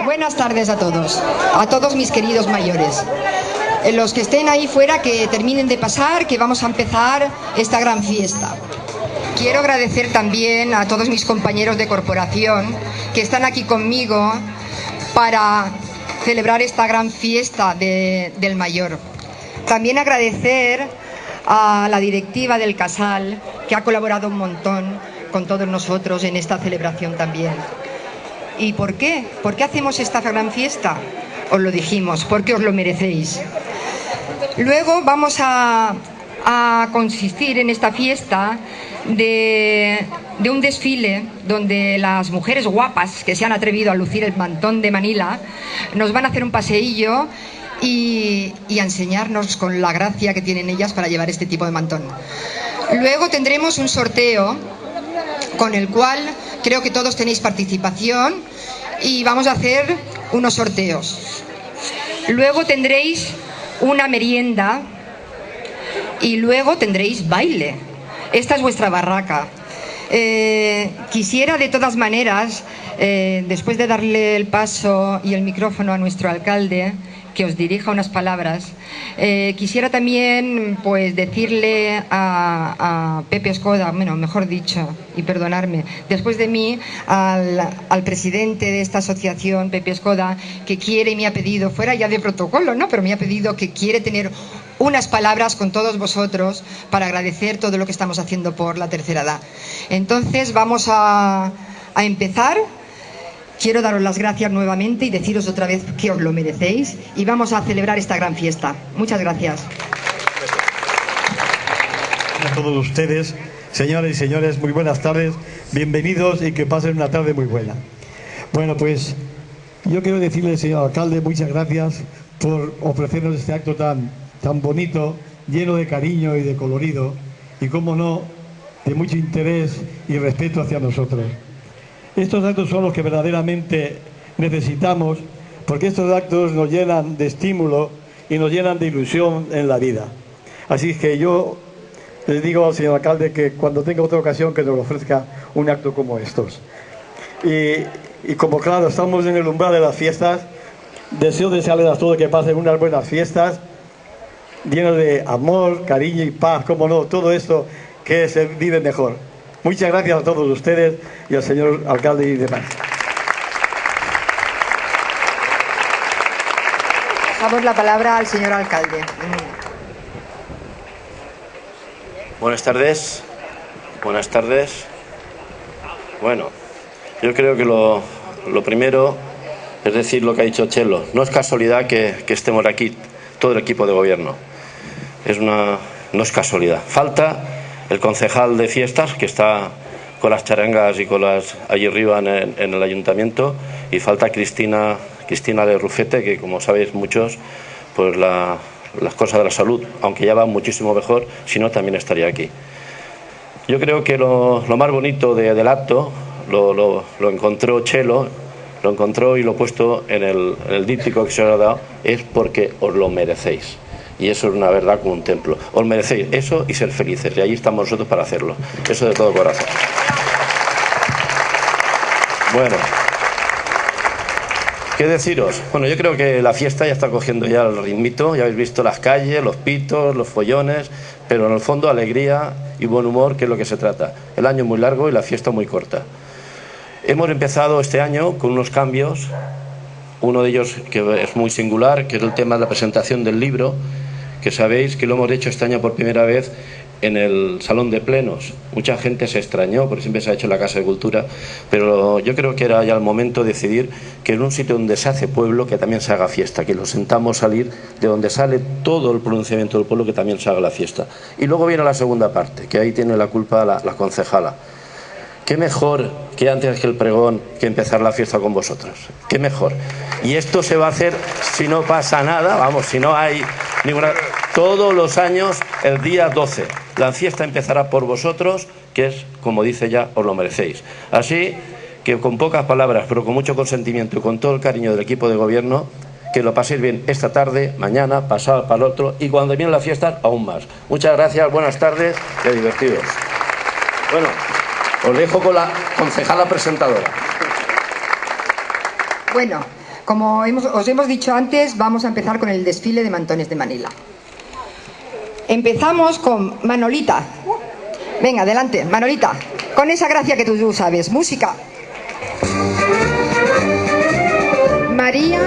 Buenas tardes a todos mis queridos mayores. Los que estén ahí fuera, que terminen de pasar, que vamos a empezar esta gran fiesta. Quiero agradecer también a todos mis compañeros de corporación que están aquí conmigo para celebrar esta gran fiesta del mayor. También agradecer a la directiva del Casal, que ha colaborado un montón con todos nosotros en esta celebración también. ¿Y por qué? ¿Por qué hacemos esta gran fiesta? Os lo dijimos, porque os lo merecéis. Luego vamos a consistir en esta fiesta de un desfile donde las mujeres guapas que se han atrevido a lucir el mantón de Manila nos van a hacer un paseillo y a enseñarnos con la gracia que tienen ellas para llevar este tipo de mantón. Luego tendremos un sorteo con el cual creo que todos tenéis participación y vamos a hacer unos sorteos. Luego tendréis una merienda y luego tendréis baile. Esta es vuestra barraca. Quisiera de todas maneras, después de darle el paso y el micrófono a nuestro alcalde, que os dirija unas palabras, quisiera también pues decirle a Pepe Escoda, bueno, mejor dicho, y perdonarme, después de mí, al presidente de esta asociación, Pepe Escoda, que quiere y me ha pedido, fuera ya de protocolo, ¿no?, pero me ha pedido que quiere tener unas palabras con todos vosotros para agradecer todo lo que estamos haciendo por la tercera edad. Entonces vamos a empezar. Quiero daros las gracias nuevamente y deciros otra vez que os lo merecéis y vamos a celebrar esta gran fiesta. Muchas gracias. A todos ustedes, señoras y señores, muy buenas tardes, bienvenidos y que pasen una tarde muy buena. Bueno, pues yo quiero decirle, señor alcalde, muchas gracias por ofrecernos este acto tan bonito, lleno de cariño y de colorido y, cómo no, de mucho interés y respeto hacia nosotros. Estos actos son los que verdaderamente necesitamos, porque estos actos nos llenan de estímulo y nos llenan de ilusión en la vida. Así que yo les digo al señor alcalde que cuando tenga otra ocasión que nos ofrezca un acto como estos. Y como claro, estamos en el umbral de las fiestas, deseo desearles a todos que pasen unas buenas fiestas, llenas de amor, cariño y paz, como no, todo esto que se vive mejor. Muchas gracias a todos ustedes y al señor alcalde y demás. Damos la palabra al señor alcalde. Buenas tardes. Buenas tardes. Bueno, yo creo que lo primero es decir lo que ha dicho Chelo. No es casualidad que estemos aquí, todo el equipo de gobierno. No es casualidad. Falta el concejal de fiestas, que está con las charangas y con las allí arriba en el ayuntamiento, y falta Cristina de Rufete, que como sabéis muchos, pues las cosas de la salud, aunque ya va muchísimo mejor, si no también estaría aquí. Yo creo que lo más bonito del acto lo encontró Chelo, lo encontró y lo he puesto en el díptico que se os ha dado, es porque os lo merecéis. Y eso es una verdad como un templo. Os merecéis eso y ser felices. Y ahí estamos nosotros para hacerlo. Eso de todo corazón. Bueno, ¿qué deciros? Bueno, yo creo que la fiesta ya está cogiendo ya el ritmito. Ya habéis visto las calles, los pitos, los follones. Pero en el fondo alegría y buen humor, que es lo que se trata. El año es muy largo y la fiesta muy corta. Hemos empezado este año con unos cambios. Uno de ellos que es muy singular, que es el tema de la presentación del libro, que sabéis que lo hemos hecho este año por primera vez en el Salón de Plenos. Mucha gente se extrañó porque siempre se ha hecho en la Casa de Cultura, pero yo creo que era ya el momento de decidir que en un sitio donde se hace pueblo, que también se haga fiesta, que lo sentamos salir de donde sale todo el pronunciamiento del pueblo, que también se haga la fiesta. Y luego viene la segunda parte, que ahí tiene la culpa la concejala. ¿Qué mejor que antes que el pregón que empezar la fiesta con vosotros? ¿Qué mejor? Y esto se va a hacer si no pasa nada, vamos, si no hay ninguna... Todos los años, el día 12. La fiesta empezará por vosotros, que es, como dice ya, os lo merecéis. Así que con pocas palabras, pero con mucho consentimiento y con todo el cariño del equipo de gobierno, que lo paséis bien esta tarde, mañana, pasado para el otro, y cuando viene la fiesta, aún más. Muchas gracias, buenas tardes y divertidos. Bueno, os dejo con la concejala presentadora. Bueno, como os hemos dicho antes, vamos a empezar con el desfile de mantones de Manila. Empezamos con Manolita. Venga, adelante, Manolita, con esa gracia que tú sabes. Música. María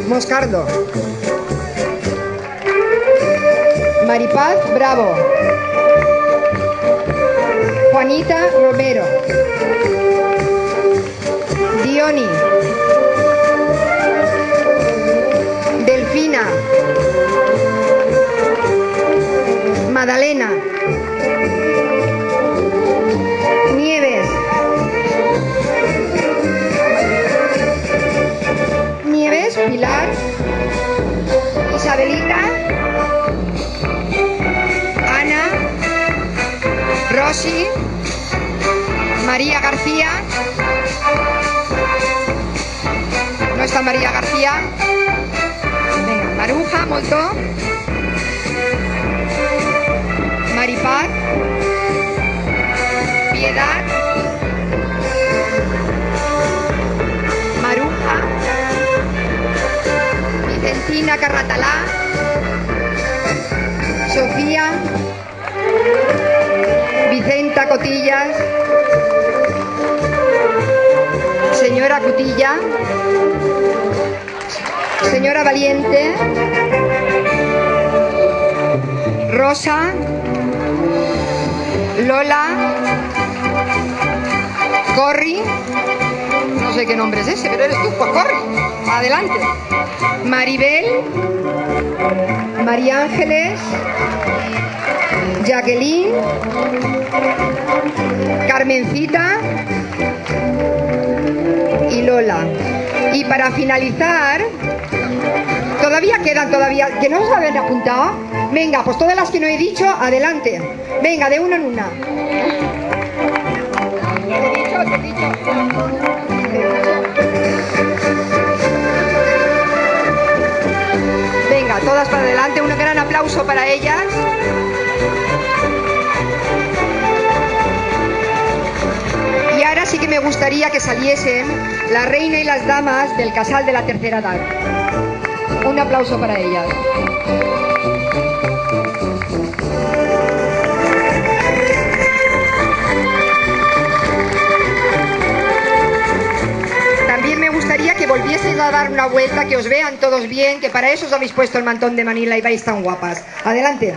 Moscardo. Maripaz Bravo. Juanita Romero. Diony. Delfina. Madalena. Nieves. Nieves, Pilar. Isabelita. Ana. Rosy. María García. No está María García. Venga, Maruja, molto. Maripaz. Piedad. Maruja. Vicentina Carratalá. Sofía. Vicenta Cotillas. Señora Cutilla. Señora Valiente. Rosa. Lola. Corri. No sé qué nombre es ese, pero eres tú, pues Corri. Adelante. Maribel. María Ángeles. Jacqueline. Carmencita. Y Lola. Y para finalizar, todavía quedan, que no os habéis apuntado. Venga, pues todas las que no he dicho, adelante. Venga, de una en una. Te he dicho. Venga, todas para adelante, un gran aplauso para ellas. Y ahora sí que me gustaría que saliesen la reina y las damas del casal de la tercera edad. Un aplauso para ellas. También me gustaría que volvieseis a dar una vuelta, que os vean todos bien, que para eso os habéis puesto el mantón de Manila y vais tan guapas. Adelante.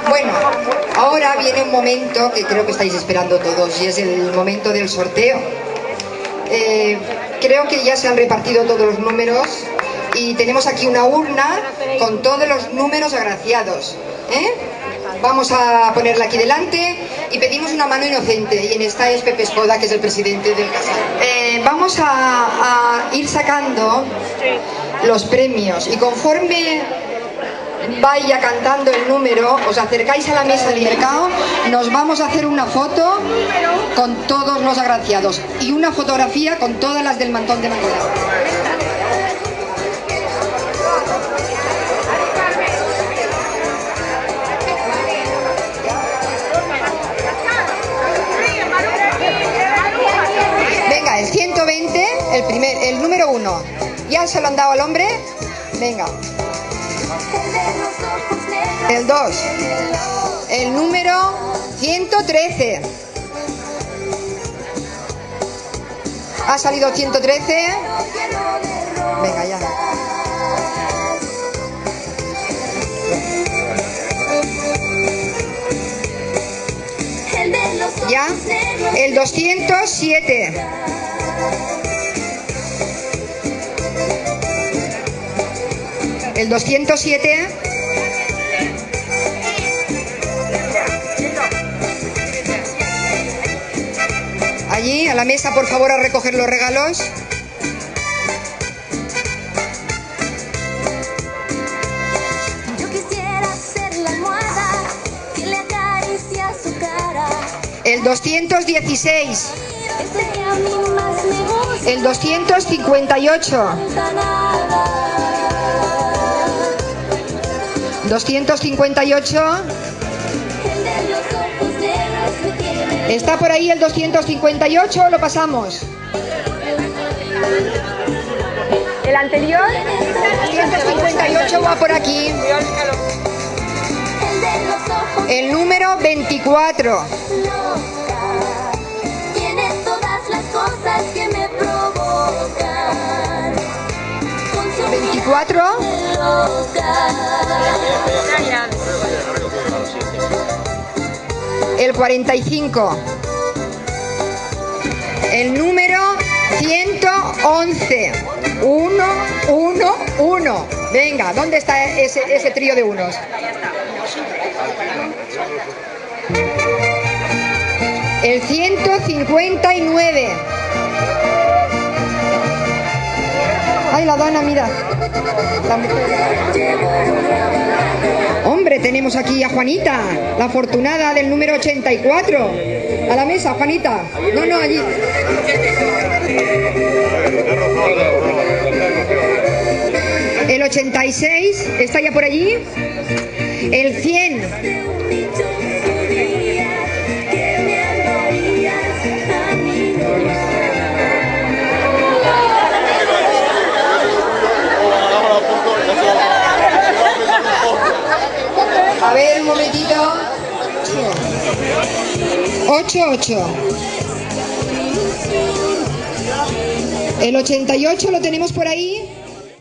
Bueno, ahora viene un momento que creo que estáis esperando todos y es el momento del sorteo. Creo que ya se han repartido todos los números y tenemos aquí una urna con todos los números agraciados. Vamos a ponerla aquí delante y pedimos una mano inocente, y en esta es Pepe Escoda, que es el presidente del casal. Vamos a ir sacando los premios y conforme vaya cantando el número, os acercáis a la mesa del mercado, nos vamos a hacer una foto con todos los agraciados y una fotografía con todas las del mantón de Manila. Venga, el 120, el número 1. ¿Ya se lo han dado al hombre? Venga. El 2. El número 113. Ha salido 113. Venga, ya. Ya. El 207. El 207. Allí, a la mesa, por favor, a recoger los regalos. Yo quisiera ser la almohada que le acaricia su cara. El 216. Ese que a mí más me gusta. El 258. 258. El de los ojos negros me tiene. ¿Está por ahí el 258 o lo pasamos? ¿El anterior? El 258 va por aquí. El de los ojos El número 24. loca. Tiene todas las cosas que me provocan. Con su 24. loca. El 45. El número 111. 1, 1, 1. Venga, ¿dónde está ese trío de unos? El 159. Ay, la Dana, mira. La mujer. Hombre, tenemos aquí a Juanita, la afortunada del número 84. A la mesa, Juanita. No, allí. El 86, ¿está ya por allí? El 100. A ver, un momentito. 88. El 88 lo tenemos por ahí.